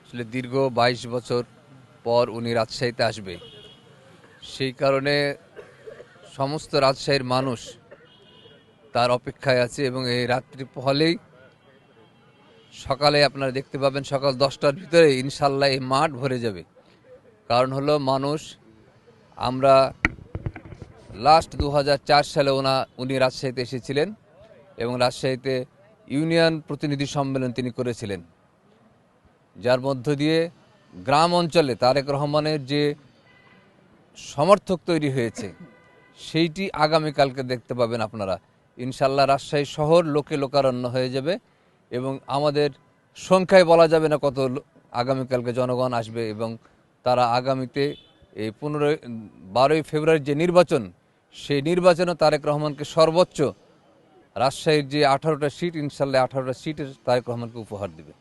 আসলে দীর্ঘ ২২ বছর পর উনি রাজশাহীতে আসবে, সেই কারণে সমস্ত রাজশাহীর মানুষ তার অপেক্ষায় আছে এবং এই রাত্রি হলেই সকালে আপনারা দেখতে পাবেন সকাল 10টার ভিতরে ইনশাল্লাহ এই মাঠ ভরে যাবে। কারণ হলো মানুষ, আমরা লাস্ট ২০০৪ সালে উনি রাজশাহীতে এসেছিলেন এবং রাজশাহীতে ইউনিয়ন প্রতিনিধি সম্মেলন তিনি করেছিলেন, যার মধ্য দিয়ে গ্রাম অঞ্চলে তারেক রহমানের যে সমর্থক তৈরি হয়েছে সেইটি আগামীকালকে দেখতে পাবেন আপনারা। ইনশাল্লাহ রাজশাহী শহর লোকে লোকারণ্য হয়ে যাবে এবং আমাদের সংখ্যায় বলা যাবে না কত আগামীকালকে জনগণ আসবে এবং তারা আগামীতে এই 12ই ফেব্রুয়ারির যে নির্বাচন, সেই নির্বাচনে তারেক রহমানকে সর্বোচ্চ রাজশাহীর যে 18টা সিট, ইনশাল্লাহ 18টা সিটের তারেক রহমানকে উপহার দেবে।